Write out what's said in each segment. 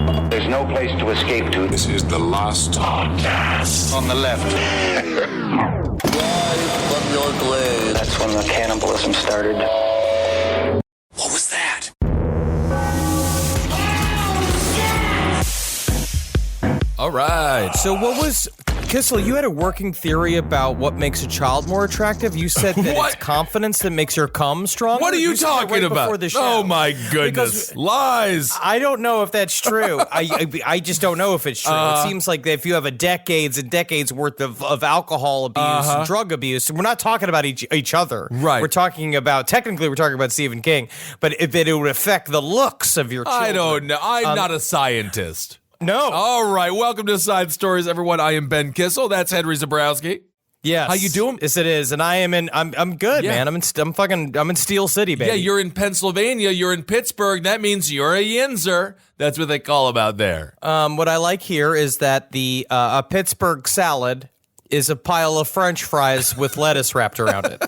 There's no place to escape to. This is the last podcast. On the left. Live from your grave. That's when the cannibalism started. What was that? All right. So what was... Kissel, you had a working theory about what makes a child more attractive. You said that it's confidence that makes your cum stronger. What are you talking about? Oh, my goodness. Because lies. I don't know if that's true. I just don't know if it's true. It seems like if you have a decades and decades worth of alcohol abuse and drug abuse, we're not talking about each other. Right. Technically we're talking about Stephen King, but if it would affect the looks of your children. I don't know. I'm not a scientist. No. All right. Welcome to Side Stories, everyone. I am Ben Kissel. That's Henry Zabrowski. Yes. How you doing? Yes, it is. And I'm good, man. I'm in Steel City, baby. Yeah, you're in Pennsylvania. You're in Pittsburgh. That means you're a yinzer. That's what they call about there. What I like here is that the a Pittsburgh salad is a pile of French fries with lettuce wrapped around it.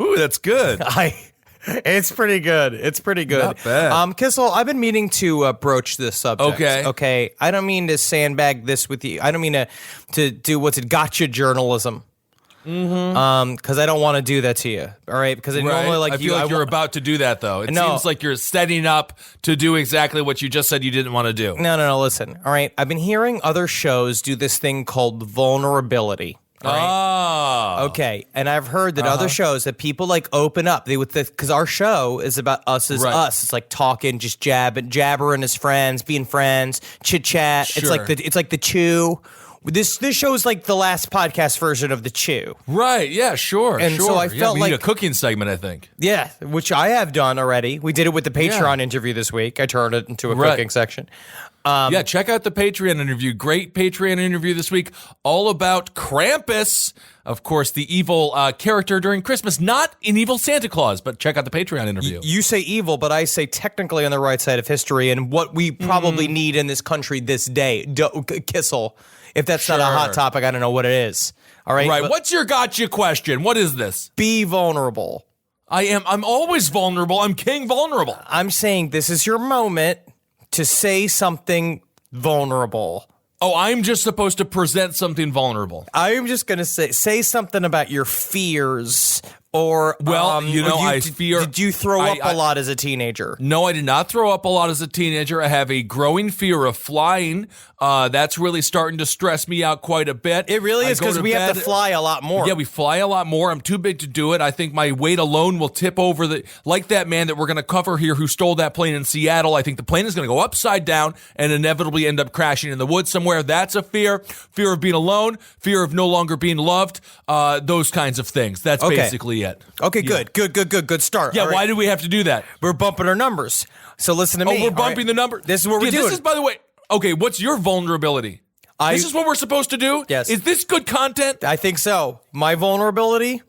Ooh, that's good. It's pretty good. Not bad. Kissel, I've been meaning to broach this subject. Okay. I don't mean to sandbag this with you. I don't mean to do gotcha journalism. Because I don't want to do that to you. All right. Because normally, I feel like you're about to do that, though. It seems like you're setting up to do exactly what you just said you didn't want to do. No. Listen. All right. I've been hearing other shows do this thing called vulnerability. Right? Oh. Okay. And I've heard that other shows that people like open up. Because our show is about us as us. It's like talking, just jabbering as friends, being friends, chit chat. Sure. It's like the Chew. This show is like the last podcast version of the Chew. Right. Yeah. Sure. And so I felt we like need a cooking segment, I think. Yeah, which I have done already. We did it with the Patreon interview this week. I turned it into a cooking section. Yeah, check out the Patreon interview. Great Patreon interview this week, all about Krampus. Of course, the evil character during Christmas, not an evil Santa Claus, but check out the Patreon interview. You say evil, but I say technically on the right side of history and what we probably need in this country this day. Kissel. If that's not a hot topic, I don't know what it is. All right. Right. What's your gotcha question? What is this? Be vulnerable. I'm always vulnerable. I'm king vulnerable. I'm saying this is your moment to say something vulnerable. Oh, I'm just supposed to present something vulnerable. I'm just going to say something about your fears. Or, I fear... Did you throw up a lot as a teenager? No, I did not throw up a lot as a teenager. I have a growing fear of flying. That's really starting to stress me out quite a bit. It really is because we have to fly a lot more. Yeah, we fly a lot more. I'm too big to do it. I think my weight alone will tip over like that man that we're going to cover here who stole that plane in Seattle. I think the plane is going to go upside down and inevitably end up crashing in the woods somewhere. That's a fear. Fear of being alone. Fear of no longer being loved. Those kinds of things. That's basically it. Okay, good start. Yeah, why do we have to do that? We're bumping our numbers. So listen to me. Oh, we're bumping the number? This is what we're doing. This is, by the way, okay, what's your vulnerability? This is what we're supposed to do? Yes. Is this good content? I think so. My vulnerability?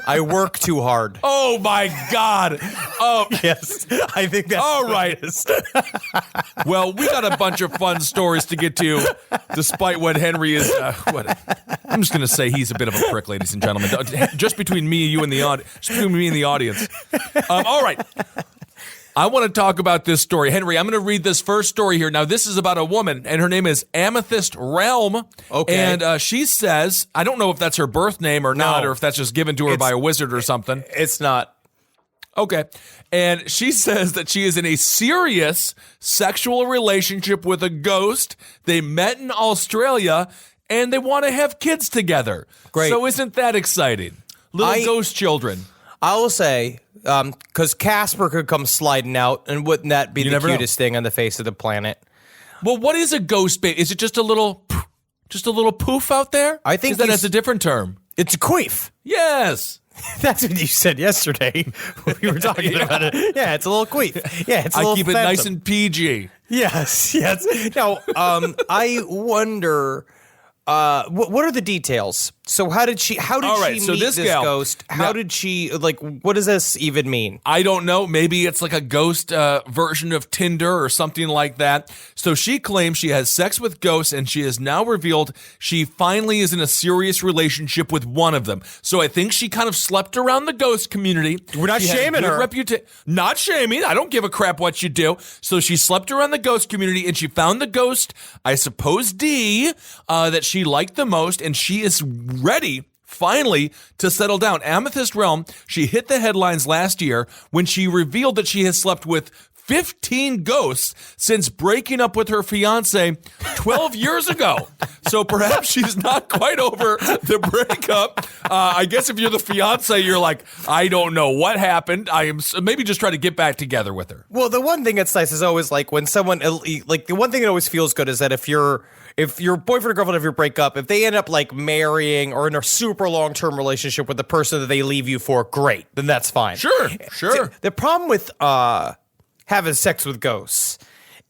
I work too hard. Oh, my God. Oh, yes. I think that's all right. Well, we got a bunch of fun stories to get to, despite what Henry is. I'm just going to say he's a bit of a prick, ladies and gentlemen. Just between me and you and the audience. All right. I want to talk about this story. Henry, I'm going to read this first story here. Now, this is about a woman, and her name is Amethyst Realm. Okay. And she says, I don't know if that's her birth name or not, or if that's just given to her by a wizard or something. It's not. Okay. And she says that she is in a serious sexual relationship with a ghost. They met in Australia, and they want to have kids together. Great. So isn't that exciting? Little ghost children. I will say, because Casper could come sliding out, and wouldn't that be the cutest thing on the face of the planet? Well, what is a ghost baby? Is it just a little poof out there? I think that has a different term. It's a queef. Yes. That's what you said yesterday when we were talking about it. Yeah, it's a little queef. Yeah, it's a little I keep phantom. it nice and PG. Yes. Now, I wonder, what are the details So how did she meet this ghost? How did she, like, what does this even mean? I don't know. Maybe it's like a ghost version of Tinder or something like that. So she claims she has sex with ghosts, and she has now revealed she finally is in a serious relationship with one of them. So I think she kind of slept around the ghost community. We're not shaming her. Not shaming. I don't give a crap what you do. So she slept around the ghost community, and she found the ghost, I suppose D, that she liked the most, and she is ready finally to settle down. Amethyst Realm, she hit the headlines last year when she revealed that she has slept with 15 ghosts since breaking up with her fiance 12 years ago. So perhaps she's not quite over the breakup. I guess if you're the fiance, you're like, I don't know what happened. I am maybe just try to get back together with her. Well, the one thing that's nice is always like when someone, like the one thing that always feels good is that if your boyfriend or girlfriend, if you break up, if they end up like marrying or in a super long-term relationship with the person that they leave you for, great, then that's fine. Sure. The problem with having sex with ghosts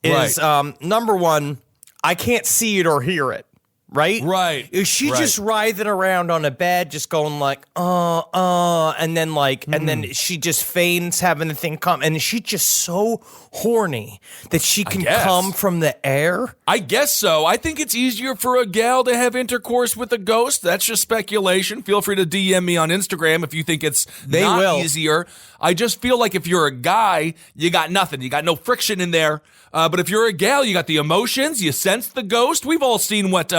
is, number one, I can't see it or hear it. Right? Right. Is she just writhing around on a bed, just going like, and then and then she just feigns having the thing come, and is she just so horny that she can come from the air? I guess so. I think it's easier for a gal to have intercourse with a ghost. That's just speculation. Feel free to DM me on Instagram if you think it's easier. I just feel like if you're a guy, you got nothing. You got no friction in there. But if you're a gal, you got the emotions. You sense the ghost. We've all seen what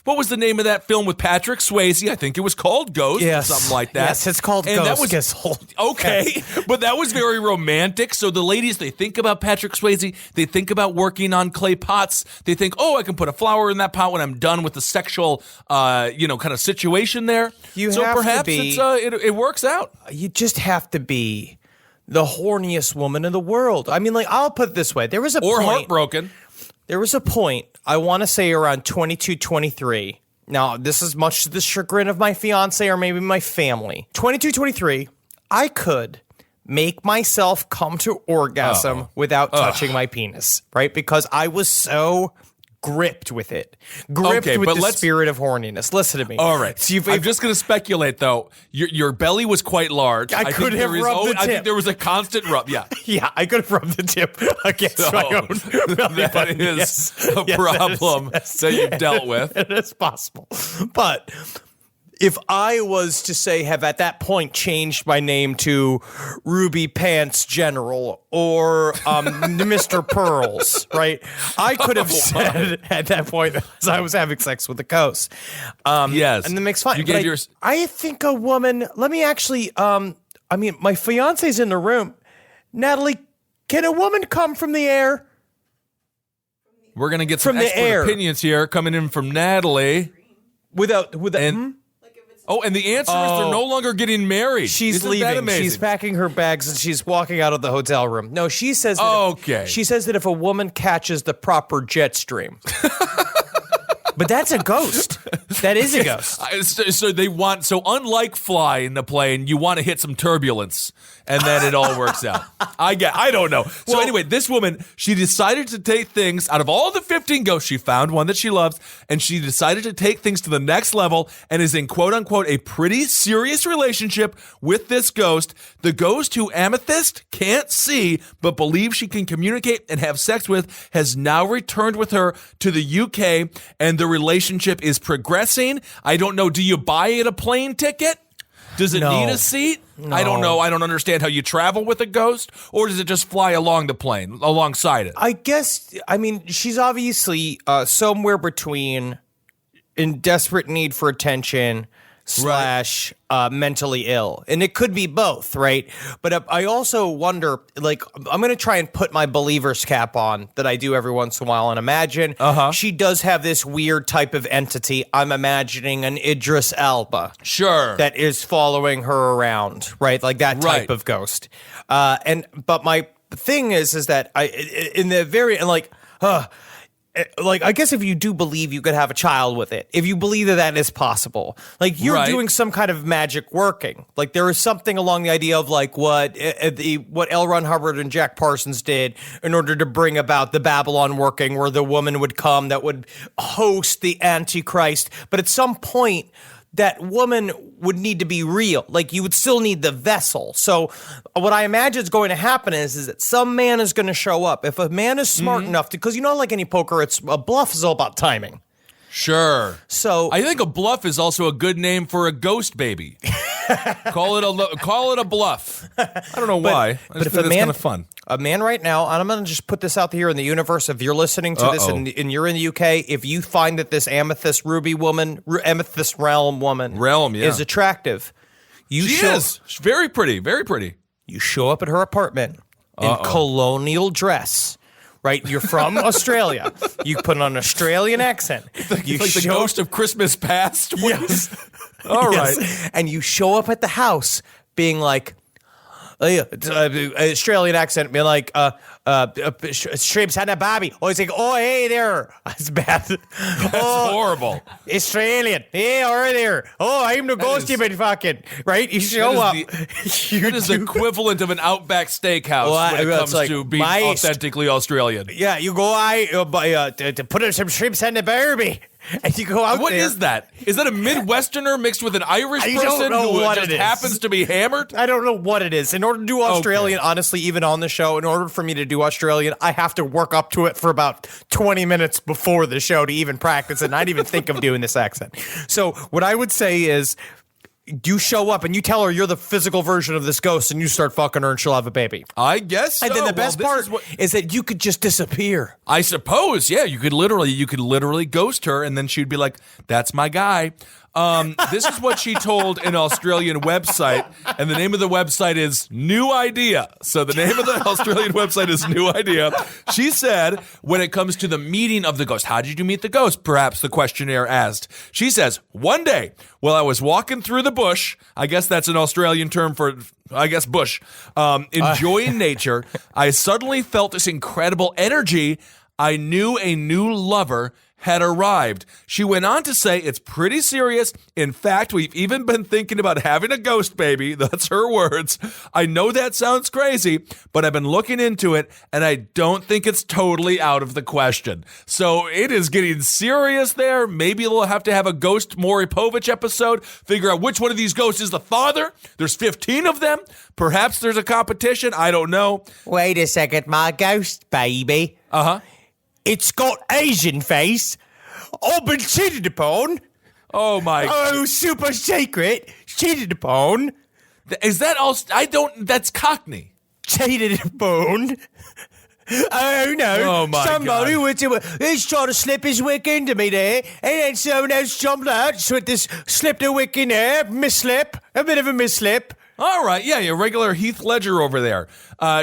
was the name of that film with Patrick Swayze? I think it was called Ghost or something like that. Yes, it's called and Ghost. That was, okay, but that was very romantic. So the ladies, they think about Patrick Swayze. They think about working on clay pots. They think, I can put a flower in that pot when I'm done with the sexual, kind of situation there. Perhaps it works out. You just have to be the horniest woman in the world. I mean, like, I'll put it this way. There was a point, heartbroken. There was a point, I want to say around 22, 23. Now, this is much to the chagrin of my fiance or maybe my family. 22, 23, I could make myself come to orgasm without touching my penis, right? Because I was so gripped with it. With the spirit of horniness. Listen to me. All right. So I'm just going to speculate, though. Your belly was quite large. I could have rubbed the tip. I think there was a constant rub. Yeah. Yeah, I could have rubbed the tip against my own belly button. That is a problem that you've dealt with. It is possible. But if I was to say, have at that point changed my name to Ruby Pants General or Mr. Pearls, right? I could have said at that point as I was having sex with the ghost. Yes. And that makes fun. You gave I think a woman, let me actually, my fiance's in the room. Natalie, can a woman come from the air? We're going to get some expert opinions here coming in from Natalie. Without and the answer is they're no longer getting married. She's leaving. She's packing her bags and she's walking out of the hotel room. No, she says that she says that if a woman catches the proper jet stream. But that's a ghost. That is a ghost. So unlike fly in the plane, you want to hit some turbulence, and then it all works out. I don't know. So anyway, this woman, she decided to take things out of all the 15 ghosts. She found one that she loves, and she decided to take things to the next level and is in quote unquote a pretty serious relationship with this ghost. The ghost who Amethyst can't see but believes she can communicate and have sex with has now returned with her to the UK, and the relationship is progressing. I don't know. Do you buy it a plane ticket? Does it need a seat? No. I don't know. I don't understand how you travel with a ghost, or does it just fly along the plane, alongside it? I guess, she's obviously somewhere between in desperate need for attention / mentally ill. And it could be both, right? But I also wonder, like, I'm going to try and put my believer's cap on that I do every once in a while and imagine she does have this weird type of entity. I'm imagining an Idris Elba. Sure. That is following her around, right? Like that type of ghost. But my thing is that I guess if you do believe you could have a child with it, if you believe that is possible, like you're doing some kind of magic working, like there is something along the idea of like what L. Ron Hubbard and Jack Parsons did in order to bring about the Babylon working, where the woman would come that would host the Antichrist. But at some point, that woman would need to be real. Like, you would still need the vessel. So what I imagine is going to happen is that some man is going to show up. If a man is smart enough to, because like any poker, it's a bluff is all about timing. Sure. So I think a bluff is also a good name for a ghost baby. call it a bluff. I don't know why. But if it's a man, kind of fun. A man right now, and I'm going to just put this out here in the universe. If you're listening to this and you're in the UK, if you find that this amethyst realm woman is attractive, She is. She's very pretty. Very pretty. You show up at her apartment in colonial dress. Right, you're from Australia. You put on an Australian accent. You like the ghost of Christmas past. Yes. All right. And you show up at the house being like, Australian accent, being like, Shrimps had a Bobby. Oh, he's like, oh, hey there. That's bad. That's horrible. Australian. Hey, over there. Oh, I'm the ghost you've been fucking. Right? You show up. That is the equivalent of an Outback Steakhouse when it comes to being authentically Australian. Yeah, you go to put some shrimps on the Barbie. And you go out What there. is that? Is that a Midwesterner mixed with an Irish person who just happens to be hammered? I don't know what it is. In order to do Australian, honestly, even on the show, in order for me to do Australian, I have to work up to it for about 20 minutes before the show to even practice and not even think of doing this accent. So what I would say is, you show up and you tell her you're the physical version of this ghost and you start fucking her and she'll have a baby. I guess so. And then the best part is that you could just disappear. I suppose, yeah. You could literally ghost her and then she'd be like, that's my guy. This is what she told an Australian website, and the name of the website is New Idea. So the name of the Australian website is New Idea. She said, when it comes to the meeting of the ghost, how did you meet the ghost? Perhaps the questionnaire asked. She says, one day, while I was walking through the bush, I guess that's an Australian term for, bush, enjoying nature, I suddenly felt this incredible energy. I knew a new lover had arrived. She went on to say it's pretty serious. In fact, we've even been thinking about having a ghost baby. That's her words. I know that sounds crazy, but I've been looking into it, and I don't think it's totally out of the question. So it is getting serious there. Maybe we'll have to have a Ghost Maury Povich episode, figure out which one of these ghosts is the father. There's 15 of them. Perhaps there's a competition. I don't know. Wait a second, my ghost baby. Uh-huh. It's got Asian face. I've been cheated upon. Oh, my. Oh, super secret. Cheated upon. Is that all? That's Cockney. Cheated upon. Oh, no. Oh, my Somebody God. He's trying to slip his wick into me there. And then someone else jumped out, slipped a wick in there. Mislip. A bit of a mislip. All right, yeah, your regular Heath Ledger over there.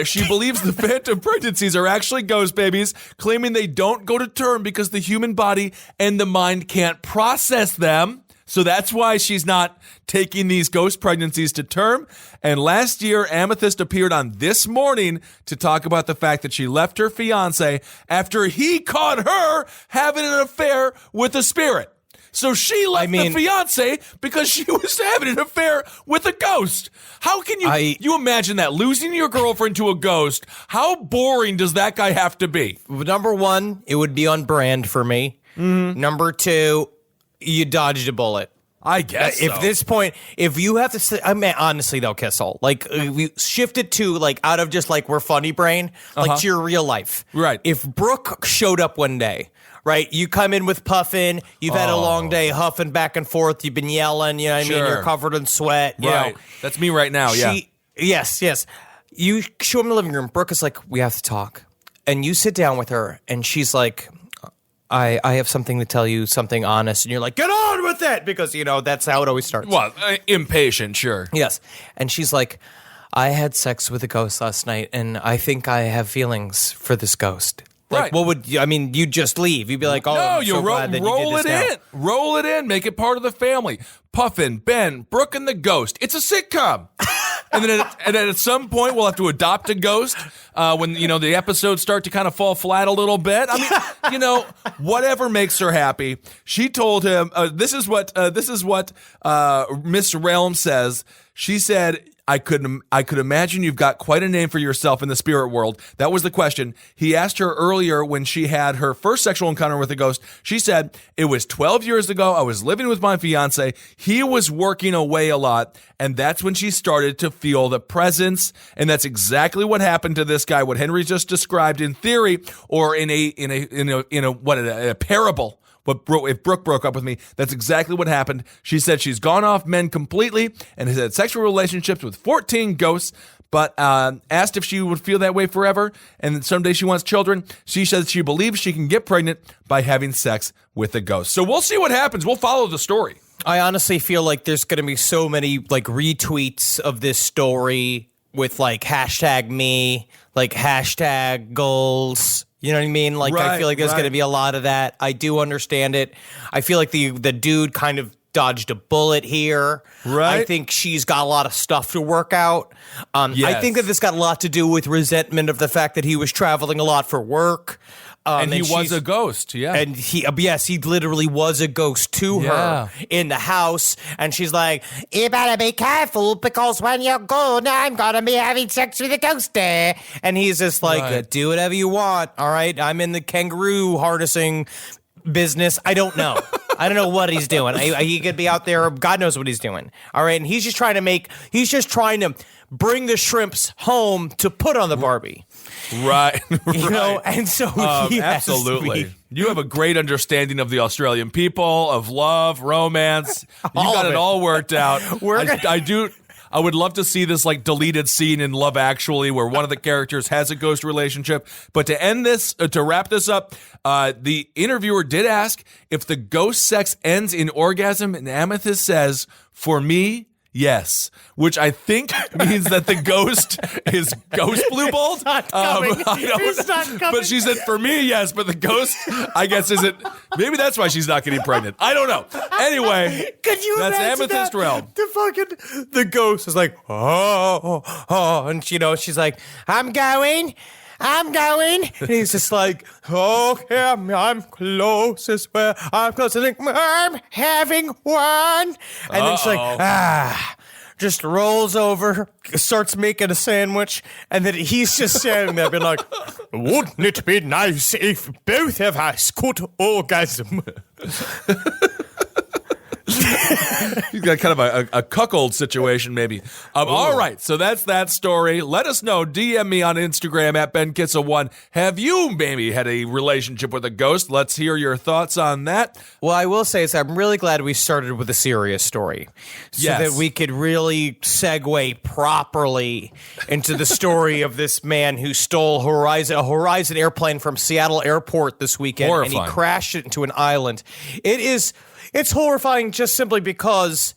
She believes the phantom pregnancies are actually ghost babies, claiming they don't go to term because the human body and the mind can't process them. So that's why she's not taking these ghost pregnancies to term. And last year, Amethyst appeared on This Morning to talk about the fact that she left her fiance after he caught her having an affair with a spirit. So she left the fiance because she was having an affair with a ghost. How can you imagine that? Losing your girlfriend to a ghost, how boring does that guy have to be? Number one, it would be on brand for me. Mm-hmm. Number two, you dodged a bullet. I guess If this point, if you have to, I mean, honestly though, Kissel, like we shift it to like out of just like we're funny brain, like to your real life. Right. If Brooke showed up one day, right, you come in with puffing, you've had a long day huffing back and forth, you've been yelling, you know what I mean, you're covered in sweat. You know. That's me right now, yeah. Yes. You show him in the living room, Brooke is like, we have to talk. And you sit down with her and she's like, I have something to tell you, something honest. And you're like, get on with it! Because, you know, that's how it always starts. Well, impatient, sure. Yes. And she's like, I had sex with a ghost last night, and I think I have feelings for this ghost. Like, right. What would you, I mean, you'd just leave. You'd be like, oh, no, I'm so glad that you did this now. Roll it in. Make it part of the family. Puffin, Ben, Brooke, and the Ghost. It's a sitcom. And then at some point, we'll have to adopt a ghost when, you know, the episodes start to kind of fall flat a little bit. I mean, you know, whatever makes her happy. She told him, this is what Miss Realm says. She said, I could imagine you've got quite a name for yourself in the spirit world. That was the question. He asked her earlier when she had her first sexual encounter with a ghost. She said, it was 12 years ago. I was living with my fiance. He was working away a lot. And that's when she started to feel the presence. And that's exactly what happened to this guy, what Henry just described in theory or in a parable. But if Brooke broke up with me, that's exactly what happened. She said she's gone off men completely and has had sexual relationships with 14 ghosts, but asked if she would feel that way forever and someday she wants children. She says she believes she can get pregnant by having sex with a ghost. So we'll see what happens. We'll follow the story. I honestly feel like there's going to be so many like retweets of this story with like hashtag me, like hashtag goals. You know what I mean? Like, I feel like there's going to be a lot of that. I do understand it. I feel like the dude kind of dodged a bullet here. Right. I think she's got a lot of stuff to work out. Yes. I think that this got a lot to do with resentment of the fact that he was traveling a lot for work. And he was a ghost, yeah. And he literally was a ghost to her in the house. And she's like, you better be careful because when you're gone, I'm going to be having sex with a ghost there. And he's just like, do whatever you want. All right. I'm in the kangaroo harnessing business. I don't know. I don't know what he's doing. He could be out there. God knows what he's doing. All right. And he's just trying to bring the shrimps home to put on the Barbie. Right. You know, and so absolutely. You have a great understanding of the Australian people, of love, romance. You got it all worked out. I would love to see this like deleted scene in Love Actually where one of the characters has a ghost relationship. But to end this, to wrap this up, the interviewer did ask if the ghost sex ends in orgasm, and Amethyst says, for me, yes, which I think means that the ghost is ghost blue balled. He's not coming. But she said, for me, yes, but the ghost, I guess, isn't. Maybe that's why she's not getting pregnant. I don't know. Anyway, could you that's imagine Amethyst that? realm. The ghost is like, oh, and she's like, I'm going. And he's just like, okay, I'm closest where I'm close. I'm having one. And then she's like, just rolls over, starts making a sandwich, and then he's just standing there being like, wouldn't it be nice if both of us could orgasm? He's got kind of a cuckold situation, maybe. All right, so that's that story. Let us know. DM me on Instagram at BenKissel1. Have you maybe had a relationship with a ghost? Let's hear your thoughts on that. Well, I will say is I'm really glad we started with a serious story so that we could really segue properly into the story of this man who stole a Horizon airplane from Seattle Airport this weekend. Horrifying. And he crashed it into an island. It's horrifying just simply because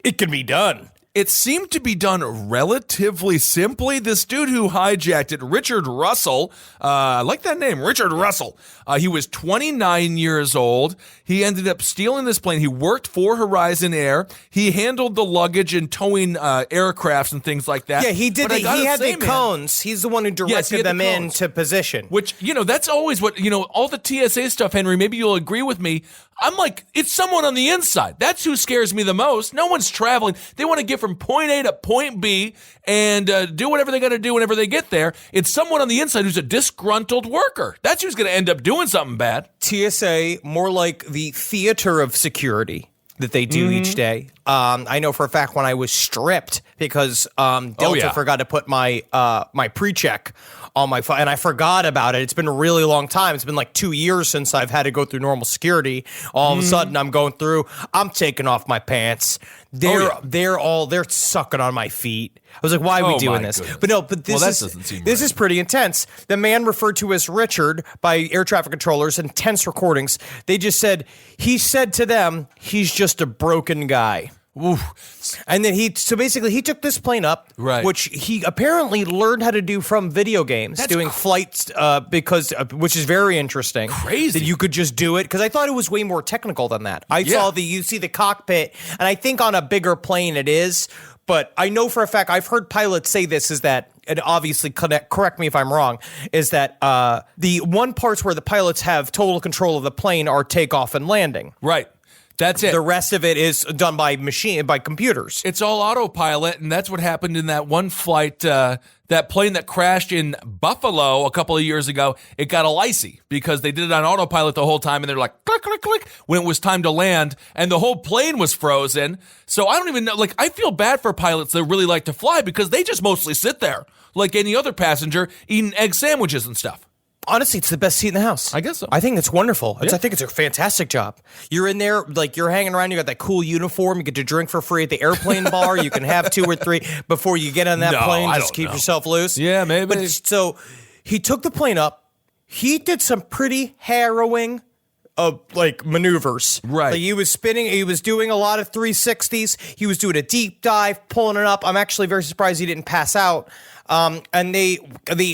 it can be done. It seemed to be done relatively simply. This dude who hijacked it, Richard Russell, I like that name, Richard Russell. He was 29 years old. He ended up stealing this plane. He worked for Horizon Air. He handled the luggage and towing aircrafts and things like that. Yeah, he did. He had the cones. He's the one who directed them into position. Which, that's always what, all the TSA stuff, Henry, maybe you'll agree with me. I'm like, it's someone on the inside. That's who scares me the most. No one's traveling. They want to get from point A to point B and do whatever they got to do whenever they get there. It's someone on the inside who's a disgruntled worker. That's who's going to end up doing something bad. TSA, more like the theater of security that they do each day. I know for a fact when I was stripped because Delta forgot to put my my pre-check on my phone, and I forgot about it. It's been a really long time. It's been like 2 years since I've had to go through normal security. All of a sudden, I'm going through. I'm taking off my pants. They're sucking on my feet. I was like, why are we doing this? Goodness. But no, but this is pretty intense. The man referred to as Richard by air traffic controllers in tense recordings. They just said, he said to them, he's just a broken guy. Oof. And then he took this plane up, right, which he apparently learned how to do from video games, doing flights which is very interesting. Crazy that you could just do it, because I thought it was way more technical than that. You see the cockpit, and I think on a bigger plane it is, but I know for a fact I've heard pilots say this is that, and obviously correct me if I'm wrong, is that the one parts where the pilots have total control of the plane are takeoff and landing. Right. That's it. The rest of it is done by computers. It's all autopilot, and that's what happened in that one flight, that plane that crashed in Buffalo a couple of years ago. It got a licey because they did it on autopilot the whole time, and they're like, click, click, click, when it was time to land, and the whole plane was frozen. So I don't even know, like, I feel bad for pilots that really like to fly because they just mostly sit there like any other passenger eating egg sandwiches and stuff. Honestly, it's the best seat in the house. I guess so. I think it's wonderful. Yeah. I think it's a fantastic job. You're in there, like you're hanging around. You got that cool uniform. You get to drink for free at the airplane bar. You can have 2 or 3 before you get on that plane. I Just don't keep know. yourself loose. Yeah, maybe. But so he took the plane up. He did some pretty harrowing maneuvers. Right. Like he was spinning. He was doing a lot of 360s. He was doing a deep dive, pulling it up. I'm actually very surprised he didn't pass out. And they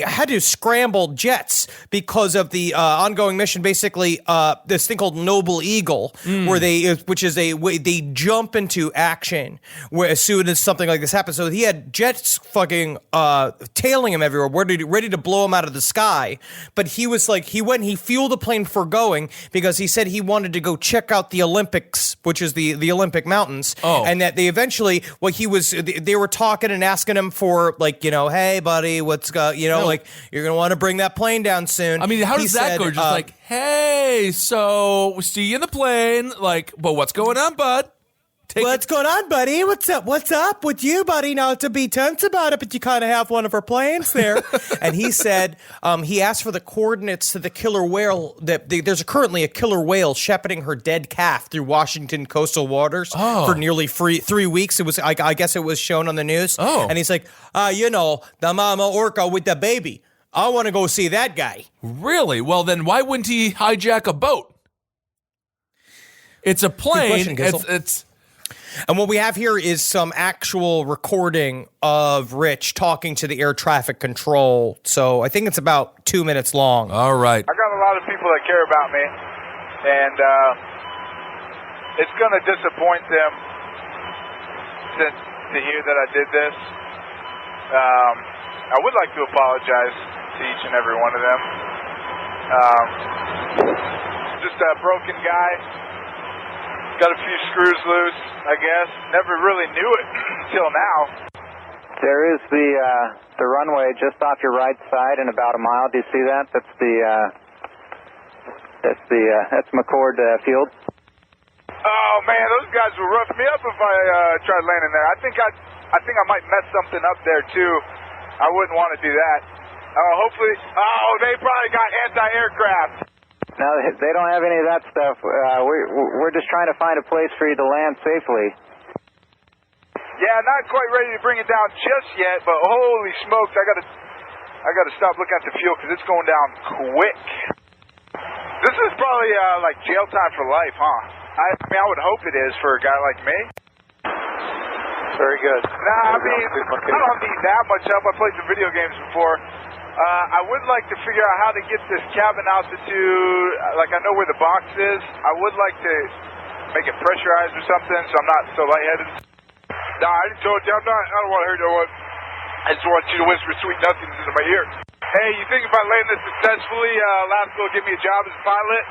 had to scramble jets because of the ongoing mission. Basically, this thing called Noble Eagle, where they jump into action where as soon as something like this happens. So he had jets fucking tailing him everywhere, ready to blow him out of the sky. But he was like, he fueled the plane for going because he said he wanted to go check out the Olympics, which is the Olympic mountains. Oh. And that they eventually, they were talking and asking him for hey buddy, what's like you're gonna want to bring that plane down soon. I mean, how does that go? Just like, hey, so see you in the plane. Like, well, what's going on, bud? What's going on, buddy? What's up? What's up with you, buddy? Not to be tense about it, but you kind of have one of our planes there. And he said he asked for the coordinates to the killer whale. There's currently a killer whale shepherding her dead calf through Washington coastal waters for nearly 3 weeks. It was, I guess, it was shown on the news. Oh, and he's like, the mama orca with the baby. I want to go see that guy. Really? Well, then why wouldn't he hijack a boat? It's a plane. It's And what we have here is some actual recording of Rich talking to the air traffic control. So I think it's about 2 minutes long. All right. I got a lot of people that care about me, and it's going to disappoint them to hear that I did this. I would like to apologize to each and every one of them. Just a broken guy. Got a few screws loose, I guess. Never really knew it until now. There is the runway just off your right side in about a mile. Do you see that? That's MacLeod Field. Oh man, those guys will rough me up if I tried landing there. I think I might mess something up there too. I wouldn't want to do that. Hopefully, they probably got anti-aircraft. No, they don't have any of that stuff. We're just trying to find a place for you to land safely. Yeah, not quite ready to bring it down just yet, but holy smokes, I gotta stop looking at the fuel because it's going down quick. This is probably like jail time for life, huh? I mean, I would hope it is for a guy like me. Very good. Nah, I mean, I don't need that much help. I played some video games before. I would like to figure out how to get this cabin altitude. Like, I know where the box is. I would like to make it pressurized or something so I'm not so lightheaded. Nah, I just told you I don't want to hear no one. I just want you to whisper sweet nothings into my ear. Hey, you think if I land this successfully, Alaska will give me a job as a pilot?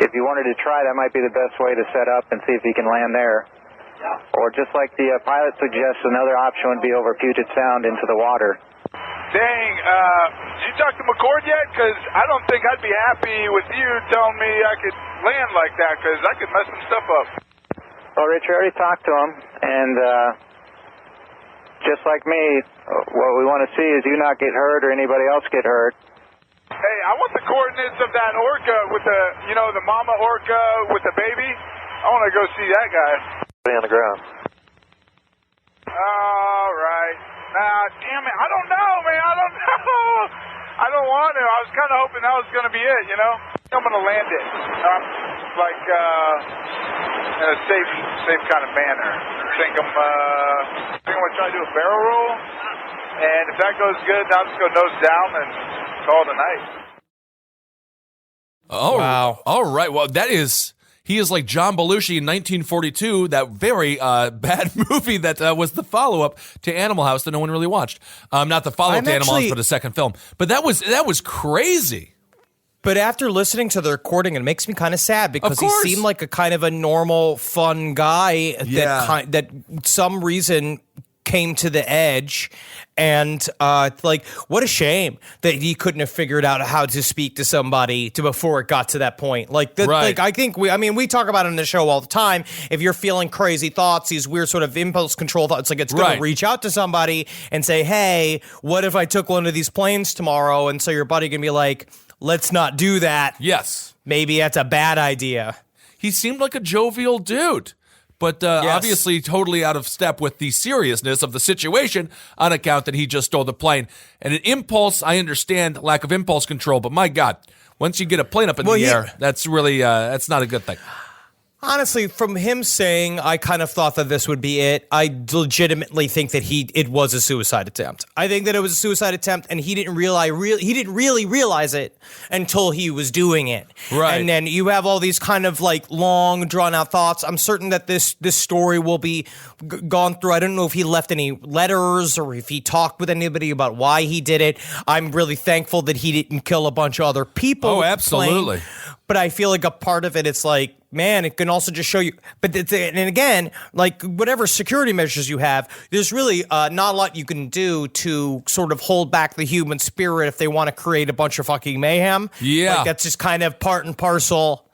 If you wanted to try, that might be the best way to set up and see if you can land there. Or just like the pilot suggests, another option would be over Puget Sound into the water. Dang, did you talk to MacLeod yet? Because I don't think I'd be happy with you telling me I could land like that, because I could mess some stuff up. Well, Rich, we already talked to him, and just like me, what we want to see is you not get hurt or anybody else get hurt. Hey, I want the coordinates of that orca with the mama orca with the baby. I want to go see that guy. On the ground. All right. Nah, damn it. I don't know, man. I don't know. I don't want to. I was kind of hoping that was going to be it, you know? I'm going to land it. In a safe kind of manner. I think I'm going to try to do a barrel roll. And if that goes good, I'll just go nose down and call it a night. Oh, wow. All right. Well, he is like John Belushi in 1942, that very bad movie that was the follow-up to Animal House that no one really watched. Not the follow-up to Animal House, but a second film. But that was crazy. But after listening to the recording, it makes me kind of sad because he seemed like a kind of a normal, fun guy that some reason came to the edge. And like, what a shame that he couldn't have figured out how to speak to somebody before it got to that point. Like, like I think we talk about it in the show all the time. If you're feeling crazy thoughts, these weird sort of impulse control thoughts, like it's going to reach out to somebody and say, hey, what if I took one of these planes tomorrow? And so your buddy can be like, let's not do that. Yes. Maybe that's a bad idea. He seemed like a jovial dude. But obviously totally out of step with the seriousness of the situation on account that he just stole the plane. And an impulse, I understand lack of impulse control, but my God, once you get a plane up in the air, that's really, that's not a good thing. Honestly, from him saying, I kind of thought that this would be it, I legitimately think that it was a suicide attempt. I think that it was a suicide attempt, and he didn't really realize it until he was doing it. Right. And then you have all these kind of like long, drawn out thoughts. I'm certain that this story will be gone through. I don't know if he left any letters or if he talked with anybody about why he did it. I'm really thankful that he didn't kill a bunch of other people. Oh, absolutely. But I feel like a part of it's like, man, it can also just show you. But and again, like whatever security measures you have, there's really not a lot you can do to sort of hold back the human spirit if they want to create a bunch of fucking mayhem. Yeah. Like that's just kind of part and parcel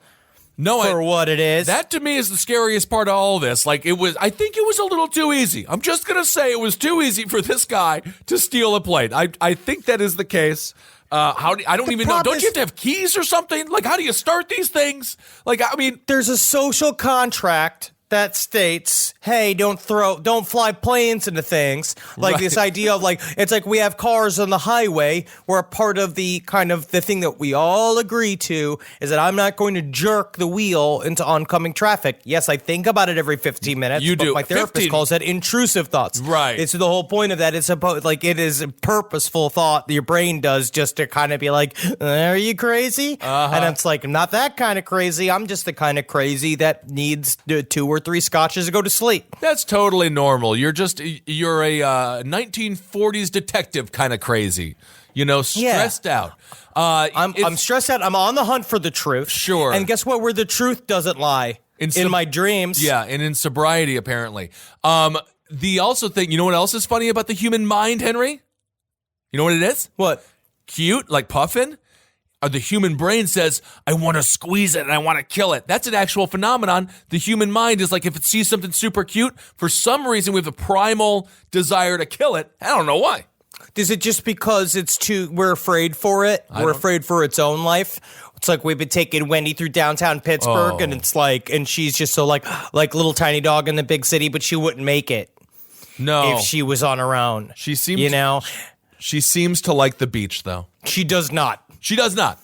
for what it is. That to me is the scariest part of all this. Like I think it was a little too easy. I'm just going to say it was too easy for this guy to steal a plane. I think that is the case. I don't even know. Don't you have to have keys or something? Like, how do you start these things? Like, I mean, there's a social contract that states, hey, don't fly planes into things. Like this idea of like, it's like we have cars on the highway where a part of the kind of the thing that we all agree to is that I'm not going to jerk the wheel into oncoming traffic. Yes, I think about it every 15 minutes. You do. My therapist calls that intrusive thoughts. Right. It's the whole point of that. It's about like, it is a purposeful thought that your brain does just to kind of be like, are you crazy? And it's like, I'm not that kind of crazy. I'm just the kind of crazy that needs 2 or 3 scotches to go to sleep. That's totally normal. You're a 1940s detective kind of crazy. You know, stressed out. I'm stressed out. I'm on the hunt for the truth. Sure. And guess what? Where the truth doesn't lie. In my dreams. Yeah, and in sobriety, apparently. The also thing, you know what else is funny about the human mind, Henry? You know what it is? What? Cute, like puffin? Or the human brain says, I want to squeeze it and I want to kill it. That's an actual phenomenon. The human mind is like, if it sees something super cute, for some reason we have a primal desire to kill it. I don't know why. Is it just because we're afraid for it? We're afraid for its own life? It's like we've been taking Wendy through downtown Pittsburgh and it's like, and she's just so like little tiny dog in the big city, but she wouldn't make it. No. If she was on her own. She seems, she seems to like the beach though. She does not. She does not.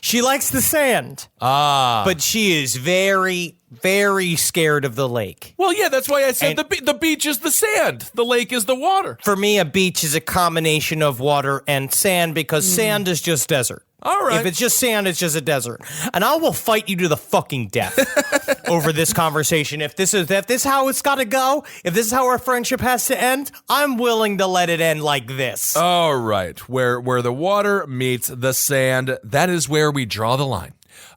She likes the sand. But she is very, very scared of the lake. Well, yeah, that's why I said the beach is the sand. The lake is the water. For me, a beach is a combination of water and sand because sand is just desert. All right. If it's just sand, it's just a desert. And I will fight you to the fucking death over this conversation. If this is how it's got to go, if this is how our friendship has to end, I'm willing to let it end like this. All right. Where the water meets the sand, that is where we draw the line.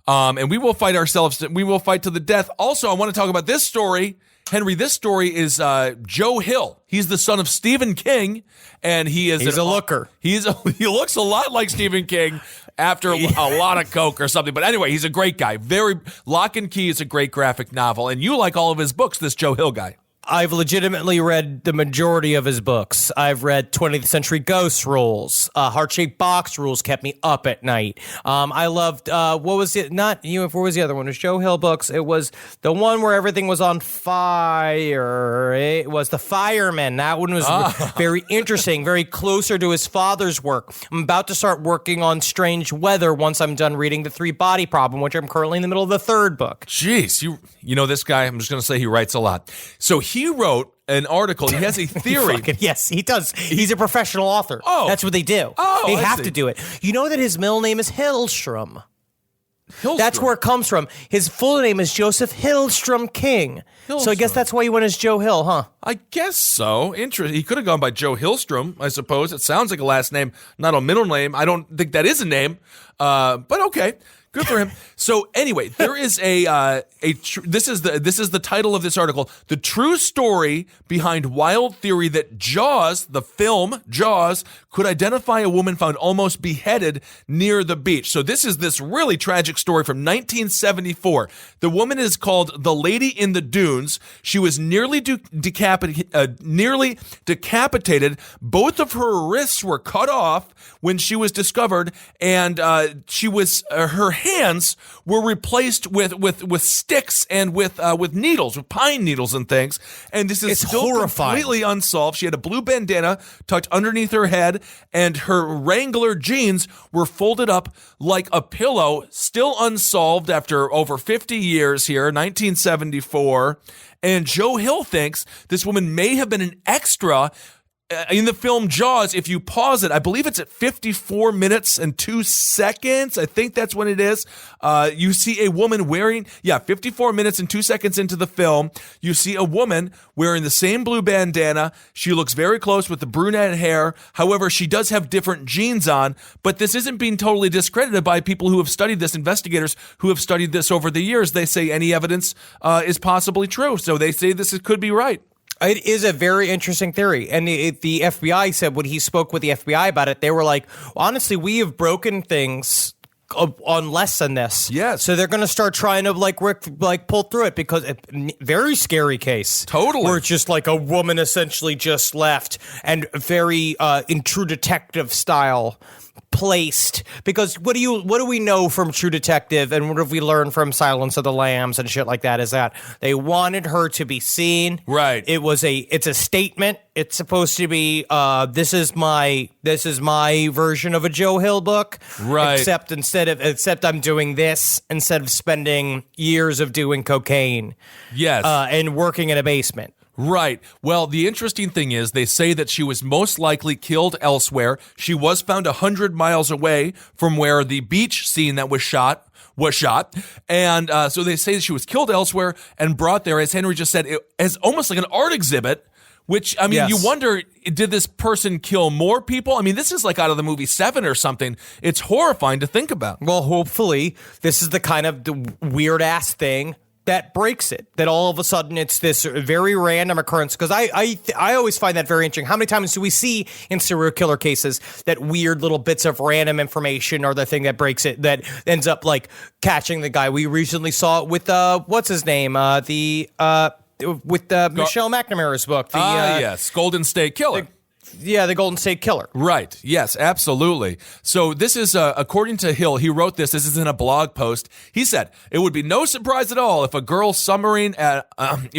And we will fight ourselves. We will fight to the death. Also, I want to talk about this story. Henry, this story is Joe Hill. He's the son of Stephen King, and he's a looker. He looks a lot like Stephen King after a lot of coke or something. But anyway, he's a great guy. Lock and Key is a great graphic novel, and you like all of his books, this Joe Hill guy. I've legitimately read the majority of his books. I've read 20th Century Ghost Rules. Heart-Shaped Box Rules kept me up at night. I loved, what was it? What was the other one? It was Joe Hill books. It was the one where everything was on fire. It was The Fireman. That one was very interesting, very closer to his father's work. I'm about to start working on Strange Weather once I'm done reading The 3-Body Problem, which I'm currently in the middle of the 3rd book. Jeez, you know this guy, I'm just going to say he writes a lot. So he wrote an article. He has a theory. Yes, he does. He's a professional author. Oh. That's what they do. Oh, they I have see. to do it. You know that his middle name is Hillstrom. Hillstrom. That's where it comes from. His full name is Joseph Hillstrom King. So I guess that's why he went as Joe Hill, huh? I guess so. Interesting. He could have gone by Joe Hillstrom, I suppose. It sounds like a last name, not a middle name. I don't think that is a name. But okay. Good for him. So anyway, there is this is the title of this article: the true story behind wild theory that Jaws, the film Jaws, could identify a woman found almost beheaded near the beach. So this is this really tragic story from 1974. The woman is called the Lady in the Dunes. She was nearly decapitated. Both of her wrists were cut off when she was discovered, and her hands were replaced with sticks and with needles, with pine needles and things. And this is still horrifying. Completely unsolved. She had a blue bandana tucked underneath her head, and her Wrangler jeans were folded up like a pillow. Still unsolved after over 50 years here, 1974. And Joe Hill thinks this woman may have been an extra in the film Jaws. If you pause it, I believe it's at 54 minutes and 2 seconds. I think that's when it is. You see a woman wearing, 54 minutes and 2 seconds into the film, you see a woman wearing the same blue bandana. She looks very close with the brunette hair. However, she does have different jeans on, but this isn't being totally discredited by people who have studied this, investigators who have studied this over the years. They say any evidence is possibly true. So they say this could be right. It is a very interesting theory. And the FBI said when he spoke with the FBI about it, they were like, honestly, we have broken things on less than this. Yes. So they're going to start trying to pull through it, because very scary case. Totally. Where it's just like a woman essentially just left, and very in True Detective style placed, because what do we know from True Detective, and what have we learned from Silence of the Lambs and shit like that, is that they wanted her to be seen. Right. It's a statement. It's supposed to be this is my version of a Joe Hill book. Right. Except I'm doing this instead of spending years of doing cocaine. Yes. And working in a basement. Right. Well, the interesting thing is they say that she was most likely killed elsewhere. She was found 100 miles away from where the beach scene that was shot. And so they say she was killed elsewhere and brought there, as Henry just said, as almost like an art exhibit. Which, I mean, Yes. You wonder, did this person kill more people? I mean, this is like out of the movie Seven or something. It's horrifying to think about. Well, hopefully this is the kind of the weird ass thing that breaks it, that all of a sudden it's this very random occurrence. Because I always find that very interesting. How many times do we see in serial killer cases that weird little bits of random information are the thing that breaks it, that ends up like catching the guy? We recently saw it with what's his name, Michelle McNamara's book. Yes, Golden State Killer. The Golden State Killer. Right. Yes, absolutely. So this is, according to Hill, he wrote this. This is in a blog post. He said, it would be no surprise at all if a girl submarine on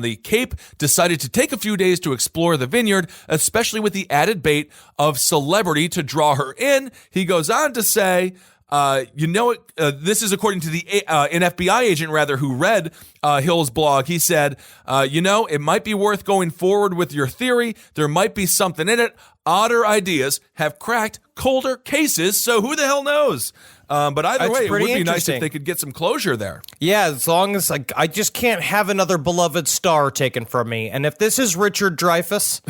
the Cape decided to take a few days to explore the vineyard, especially with the added bait of celebrity to draw her in. He goes on to say, this is according to an FBI agent, who read Hill's blog. He said, it might be worth going forward with your theory. There might be something in it. Odder ideas have cracked colder cases, so who the hell knows? But either way, it would be nice if they could get some closure there. Yeah, as long as I just can't have another beloved star taken from me. And if this is Richard Dreyfuss,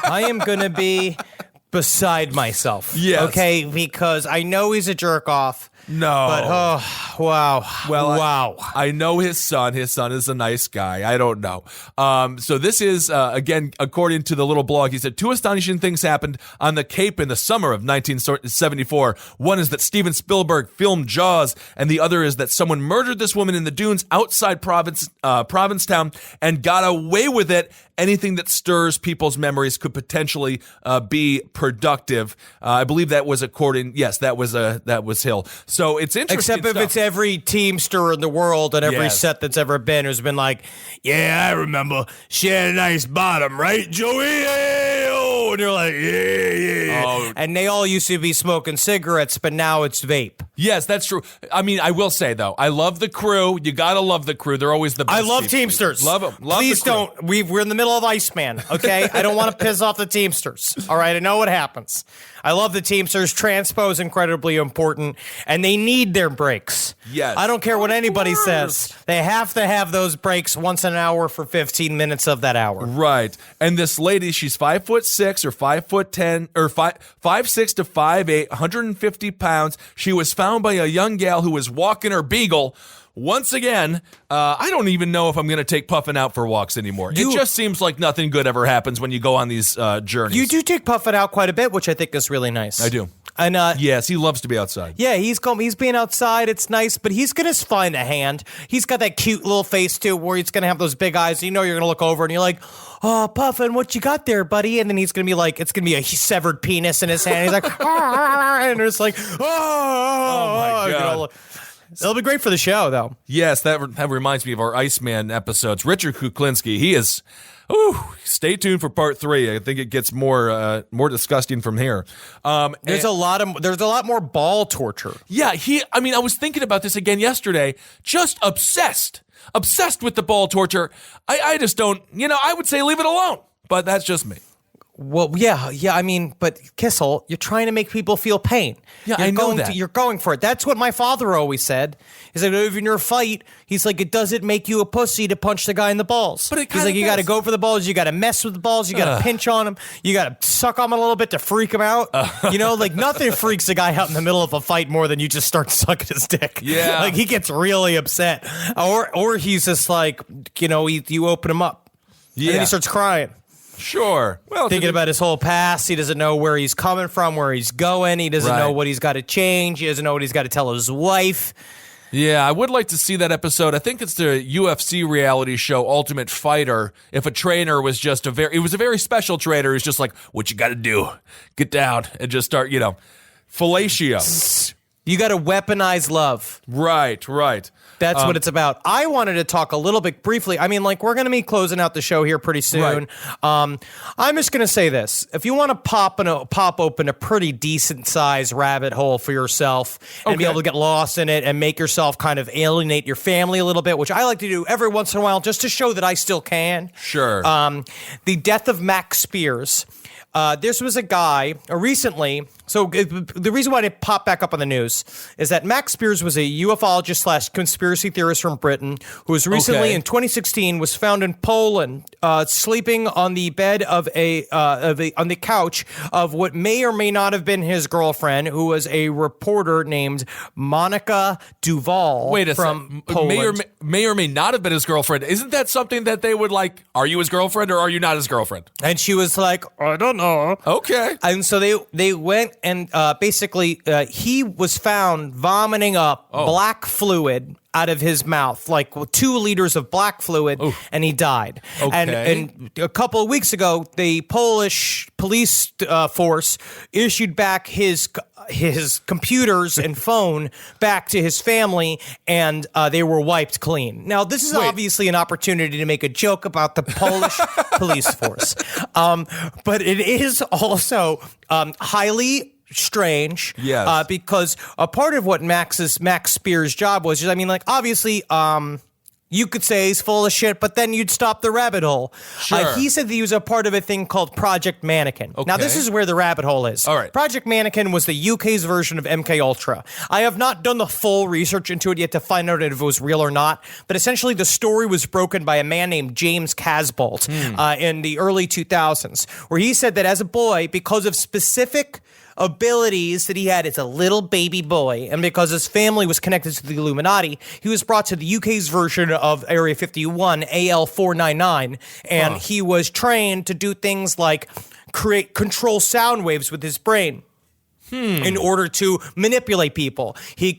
I am going to be beside myself. Yes. Okay, because I know he's a jerk off. No. But, wow. Well, wow. I I know his son. His son is a nice guy. I don't know. So this is, again, according to the little blog, he said, two astonishing things happened on the Cape in the summer of 1974. One is that Steven Spielberg filmed Jaws, and the other is that someone murdered this woman in the dunes outside Provincetown and got away with it. Anything that stirs people's memories could potentially be productive. I believe that was that was Hill. So it's interesting. Except if it's every teamster in the world and every set that's ever been who's been like, yeah, I remember she had a nice bottom, right, Joey? And you're like, yeah. Oh. And they all used to be smoking cigarettes, but now it's vape. Yes, that's true. I mean, I will say, though, I love the crew. You got to love the crew. They're always the best. I love people. Teamsters. Love them. Please don't. We're in the middle of Iceman, okay? I don't want to piss off the Teamsters, all right? I know what happens. I love the Teamsters. Transpo is incredibly important, and they need their breaks. Yes. I don't care what anybody says. They have to have those breaks once an hour for 15 minutes of that hour. Right. And this lady, she's 5'6" or 5'10" or 5'6" to 5'8", 150 pounds. She was found by a young gal who was walking her beagle. Once again, I don't even know if I'm going to take Puffin out for walks anymore. It just seems like nothing good ever happens when you go on these journeys. You do take Puffin out quite a bit, which I think is really nice. I do. And yes, he loves to be outside. yeah, he's being outside. It's nice, but he's gonna find a hand. He's got that cute little face too, where he's gonna have those big eyes. You know, you're gonna look over and you're like, "Oh, Puffin, what you got there, buddy?" And then he's gonna be like, it's gonna be a severed penis in his hand. He's like, and it's like, oh my God. God. It'll be great for the show, though. Yes, that reminds me of our Iceman episodes. Richard Kuklinski, he is. Ooh, stay tuned for part 3. I think it gets more disgusting from here. There's a lot more ball torture. Yeah, I was thinking about this again yesterday. Just obsessed with the ball torture. I just don't. I would say leave it alone, but that's just me. Well, yeah. I mean, but Kissel, you're trying to make people feel pain. Yeah, I know that. You're going for it. That's what my father always said. He said, if in your fight, he's like, it doesn't make you a pussy to punch the guy in the balls. But he's like, you got to go for the balls. You got to mess with the balls. You got to pinch on him. You got to suck on him a little bit to freak him out. Nothing freaks a guy out in the middle of a fight more than you just start sucking his dick. Yeah. Like, he gets really upset. Or he's just like, you open him up. Yeah. And then he starts crying. Sure. Well, Thinking about his whole past. He doesn't know where he's coming from, where he's going. He doesn't know what he's got to change. He doesn't know what he's got to tell his wife. Yeah, I would like to see that episode. I think it's the UFC reality show Ultimate Fighter. If a trainer was just a very special trainer who's just like, what you got to do? Get down and just start, fellatio. You got to weaponize love. Right. That's what it's about. I wanted to talk a little bit briefly. I mean, we're going to be closing out the show here pretty soon. Right. I'm just going to say this. If you want to pop open a pretty decent sized rabbit hole for yourself and be able to get lost in it and make yourself kind of alienate your family a little bit, which I like to do every once in a while just to show that I still can. Sure. The death of Max Spears. This was a guy recently. So the reason why it popped back up on the news is that Max Spears was a ufologist / conspiracy theorist from Britain who was recently in 2016 was found in Poland sleeping on the bed of on the couch of what may or may not have been his girlfriend, who was a reporter named Monica Duval. Wait a from second. Poland. May or may not have been his girlfriend. Isn't that something that they would like? Are you his girlfriend or are you not his girlfriend? And she was like, I don't know. Okay. And so they went and basically he was found vomiting up black fluid out of his mouth, like 2 liters of black fluid, and he died. Okay. And a couple of weeks ago, the Polish police force issued back his computers and phone back to his family, and they were wiped clean. Now, this is obviously an opportunity to make a joke about the Polish police force, but it is also highly strange. Yes. Because a part of what Max Spears' job was, obviously, you could say he's full of shit, but then you'd stop the rabbit hole. Sure. He said that he was a part of a thing called Project Mannequin. Okay. Now, this is where the rabbit hole is. All right. Project Mannequin was the UK's version of MK Ultra. I have not done the full research into it yet to find out if it was real or not, but essentially the story was broken by a man named James Casbolt in the early 2000s, where he said that as a boy, because of specific abilities that he had as a little baby boy, and because his family was connected to the Illuminati, he was brought to the UK's version of Area 51, AL499, and he was trained to do things like control sound waves with his brain. In order to manipulate people. He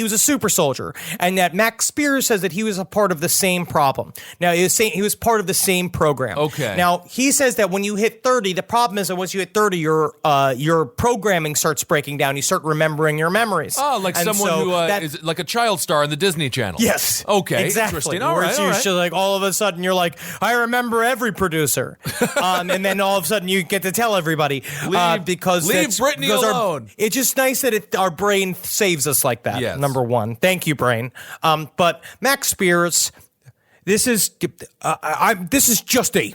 was a super soldier. And that Max Spears says that he was a part of the same problem. Now, he was part of the same program. Okay. Now, he says that when you hit 30, the problem is that once you hit 30, your programming starts breaking down. You start remembering your memories. Oh, like someone who is like a child star on the Disney Channel. Yes. Okay. Exactly. Interesting. All right. Like all of a sudden you're like, I remember every producer. And then all of a sudden you get to tell everybody. Leave Brittany alone. alone. It's just nice that our brain saves us like that. Yes. Number one. Thank you, brain. But Max Spears, this is just a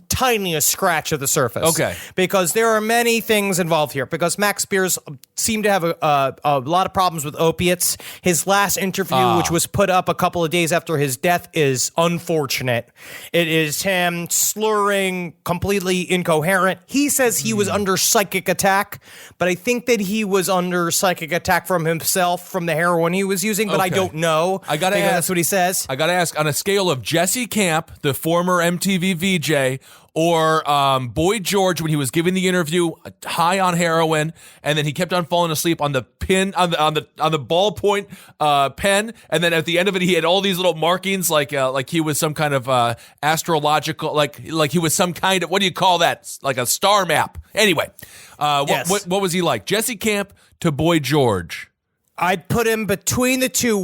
tiniest scratch of the surface. Okay. Because there are many things involved here. Because Max Spears seemed to have a lot of problems with opiates. His last interview, which was put up a couple of days after his death, is unfortunate. It is him slurring, completely incoherent. He says he was under psychic attack, but I think that he was under psychic attack from himself, from the heroin he was using, but I don't know. I gotta ask. That's what he says. I gotta ask, on a scale of Jesse Camp, the former MTV VJ, or Boy George when he was giving the interview, high on heroin, and then he kept on falling asleep on the pin on the ballpoint pen, and then at the end of it he had all these little markings like he was some kind of astrological, like he was some kind of, what do you call that? Like a star map. Anyway, Yes. what was he like? Jesse Camp to Boy George. I'd put him between the two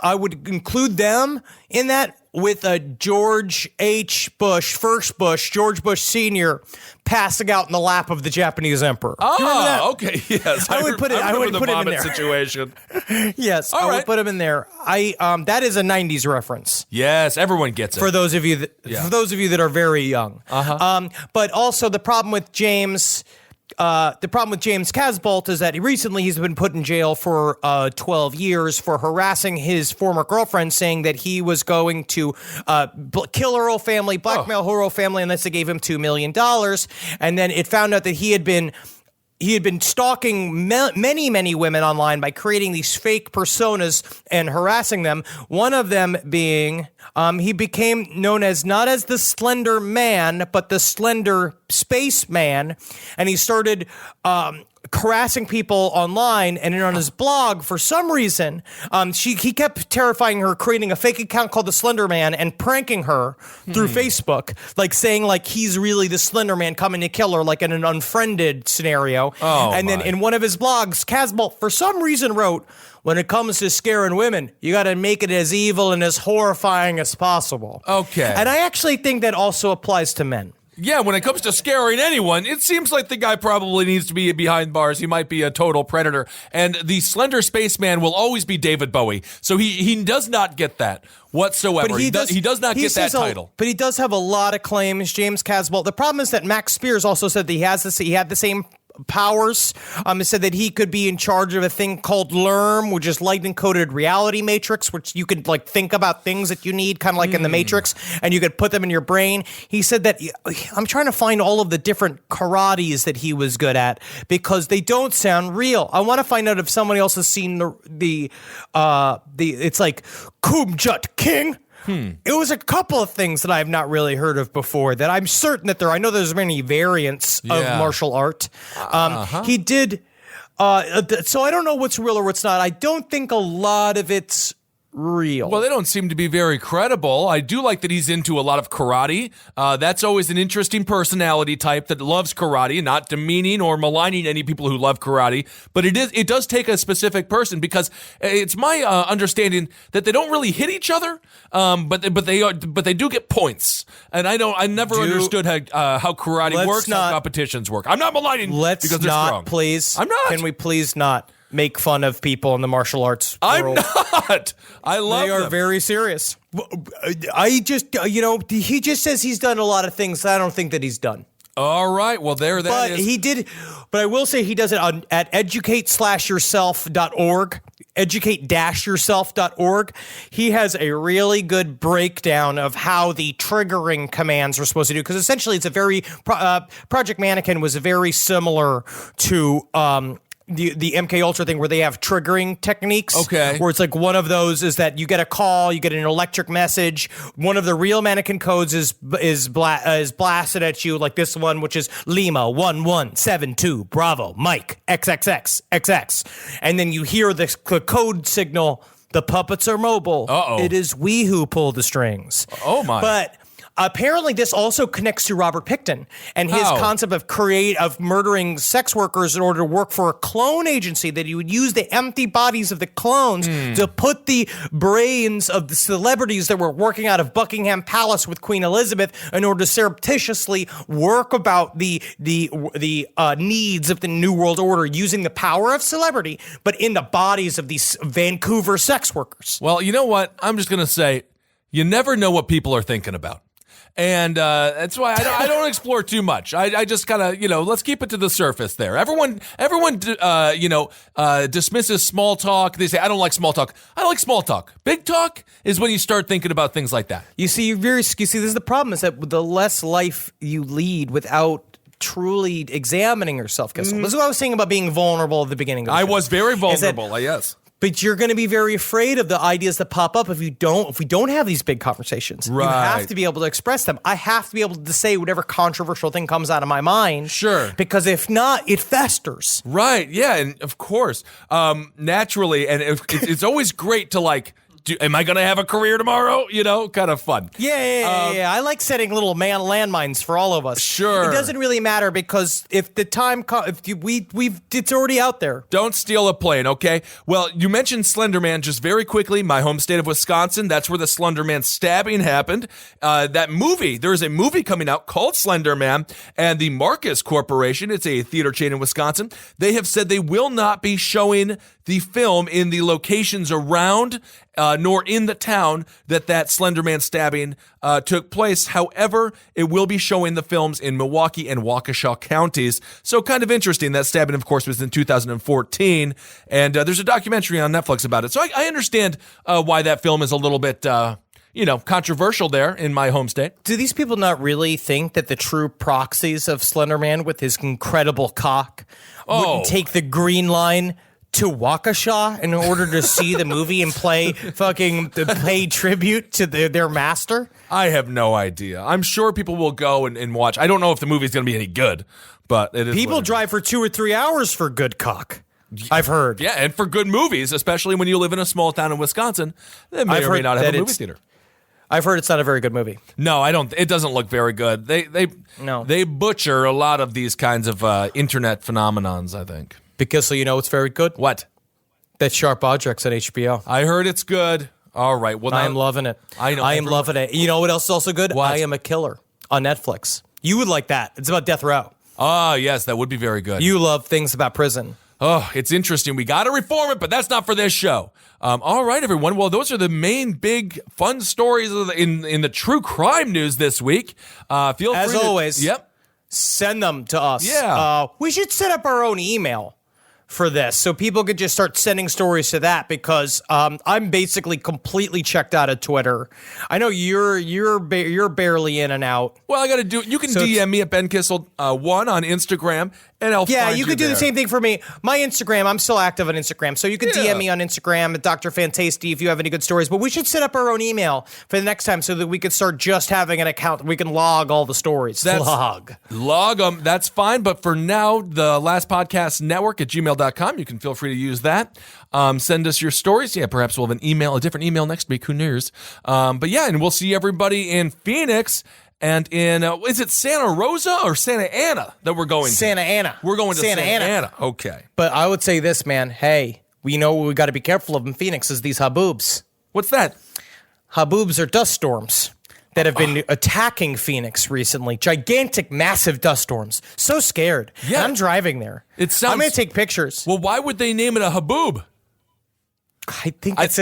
I would include them in that with a George H. Bush, first Bush, George Bush Sr. passing out in the lap of the Japanese emperor. Do you remember that? Okay, yes. I would put remember him the in vomit there. situation. Yes, All I right. would put him in there. That is a 90s reference. Yes, everyone gets it. For those of you that are very young. But also the problem with James Casbolt is that he's been put in jail for 12 years for harassing his former girlfriend, saying that he was going to kill her whole family, blackmail her whole family, unless they gave him $2 million. And then it found out that he had been stalking many women online by creating these fake personas and harassing them. One of them being, he became known as not as the Slender Man, but the Slender Space Man. And he started harassing people online, and then on his blog, for some reason, he kept terrifying her, creating a fake account called the Slender Man and pranking her through Facebook, like saying like he's really the Slender Man coming to kill her, like in an unfriended scenario. And then in one of his blogs, Casbolt for some reason wrote, "When it comes to scaring women, you got to make it as evil and as horrifying as possible." Okay. And I actually think that also applies to men. Yeah, when it comes to scaring anyone, it seems like the guy probably needs to be behind bars. He might be a total predator. And the Slender Spaceman will always be David Bowie. So he does not get that whatsoever. But he does not get that title. But he does have a lot of claims, James Casbolt. The problem is that Max Spears also said that he had the same powers. He said that he could be in charge of a thing called LERM, which is light encoded reality matrix, which you could like think about things that you need, kind of like in the Matrix, and you could put them in your brain. He said that I'm trying to find all of the different karates that he was good at because they don't sound real. I want to find out if somebody else has seen the it's like Kumjut King. It was a couple of things that I've not really heard of before that I'm certain that I know there's many variants of martial art. He did, so I don't know what's real or what's not. I don't think a lot of it's real. Well, they don't seem to be very credible. I do like that he's into a lot of karate. That's always an interesting personality type that loves karate, not demeaning or maligning any people who love karate. But it does take a specific person because it's my understanding that they don't really hit each other, but they do get points. And I never understood how karate works, how competitions work. I'm not maligning because they're strong. Please. I'm not. Can we please not make fun of people in the martial arts world? I'm not. I love them. They are very serious. I just, he just says he's done a lot of things that I don't think that he's done. All right. Well, that is. But he did. But I will say he does it at educate/yourself.org. Educate-yourself.org. He has a really good breakdown of how the triggering commands are supposed to do. Because essentially, it's a very Project Mannequin was very similar to the MK Ultra thing where they have triggering techniques. Okay. Where it's like one of those is that you get a call, you get an electric message. One of the real mannequin codes is blasted at you, like this one, which is Lima 1172 Bravo Mike XXX. And then you hear the code signal. The puppets are mobile. Uh-oh. It is we who pull the strings. Oh my. But Apparently, this also connects to Robert Pickton and his How? concept of murdering sex workers in order to work for a clone agency, that he would use the empty bodies of the clones to put the brains of the celebrities that were working out of Buckingham Palace with Queen Elizabeth in order to surreptitiously work about the needs of the New World Order using the power of celebrity, but in the bodies of these Vancouver sex workers. Well, you know what? I'm just going to say, you never know what people are thinking about. And that's why I don't explore too much. I just kind of, let's keep it to the surface there. Everyone, dismisses small talk. They say, I don't like small talk. I like small talk. Big talk is when you start thinking about things like that. You see, this is the problem, is that the less life you lead without truly examining yourself. This is what I was saying about being vulnerable at the beginning of the I show. was very vulnerable, yes. But you're going to be very afraid of the ideas that pop up if we don't have these big conversations. Right. You have to be able to express them. I have to be able to say whatever controversial thing comes out of my mind. Sure. Because if not, it festers. Right, yeah, and of course, naturally, and it's always great to am I going to have a career tomorrow? Kind of fun. Yeah. I like setting little landmines for all of us. Sure. It doesn't really matter, because if the time comes, it's already out there. Don't steal a plane, okay? Well, you mentioned Slender Man just very quickly. My home state of Wisconsin, that's where the Slender Man stabbing happened. That movie, there is a movie coming out called Slender Man, and the Marcus Corporation, it's a theater chain in Wisconsin, they have said they will not be showing the film in the locations around, nor in the town that Slender Man stabbing took place. However, it will be showing the films in Milwaukee and Waukesha counties. So kind of interesting. That stabbing, of course, was in 2014, and there's a documentary on Netflix about it. So I understand why that film is a little bit, controversial there in my home state. Do these people not really think that the true proxies of Slender Man with his incredible cock wouldn't take the green line to Waukesha in order to see the movie and pay tribute to their master? I have no idea. I'm sure people will go and watch. I don't know if the movie's going to be any good, but it is. People drive for 2 or 3 hours for good cock, I've heard. Yeah, and for good movies, especially when you live in a small town in Wisconsin, that may or may not have a movie theater. I've heard it's not a very good movie. No, I don't. It doesn't look very good. They butcher a lot of these kinds of internet phenomenons, I think. Because it's very good. What? That Sharp Objects on HBO. I heard it's good. All right. Well, I am loving it. I know. I am loving it. You know what else is also good? What? I Am a Killer on Netflix. You would like that. It's about death row. Ah, yes, that would be very good. You love things about prison. Oh, it's interesting. We got to reform it, but that's not for this show. All right, everyone. Well, those are the main big fun stories in the true crime news this week. Feel free As always. Yep. Send them to us. Yeah. We should set up our own email for this, so people could just start sending stories to that, because I'm basically completely checked out of Twitter. I know you're barely in and out. Well, I got to do. You can DM me at Ben Kissel 1 on Instagram, and I'll find you could do there. the same thing for me. My Instagram, I'm still active on Instagram, so you can DM me on Instagram at Dr. Fantasty if you have any good stories. But we should set up our own email for the next time so that we could start just having an account. We can log all the stories. Log them. That's fine. But for now, the Last Podcast Network at gmail.com. You can feel free to use that. Send us your stories. Yeah, perhaps we'll have a different email next week. Who knows? But yeah, and we'll see everybody in Phoenix. And in, is it Santa Rosa or Santa Ana that we're going to? Santa Ana. We're going to Santa Ana. Okay. But I would say this, man. Hey, we know what we got to be careful of in Phoenix is these haboobs. What's that? Haboobs are dust storms that have been attacking Phoenix recently. Gigantic, massive dust storms. So scared. Yeah. And I'm driving there. It sounds. I'm going to take pictures. Well, why would they name it a haboob? I think it's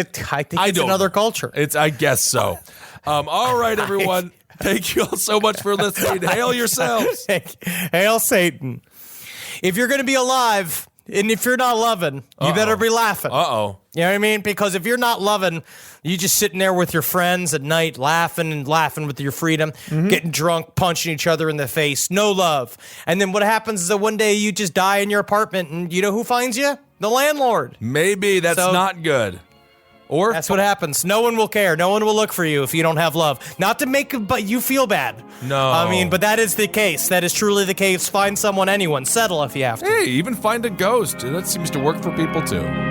another culture. I guess so. All right, everyone. Thank you all so much for listening. Hail yourselves. Hail Satan. If you're going to be alive, and if you're not loving, you better be laughing. Uh-oh. You know what I mean? Because if you're not loving, you just sitting there with your friends at night, laughing with your freedom, getting drunk, punching each other in the face. No love. And then what happens is that one day you just die in your apartment, and you know who finds you? The landlord. Maybe that's not good. Or that's what happens. No one will care. No one will look for you if you don't have love. Not to make but you feel bad. No. I mean, but that is the case. That is truly the case. Find someone, anyone. Settle if you have to. Hey, even find a ghost. That seems to work for people too.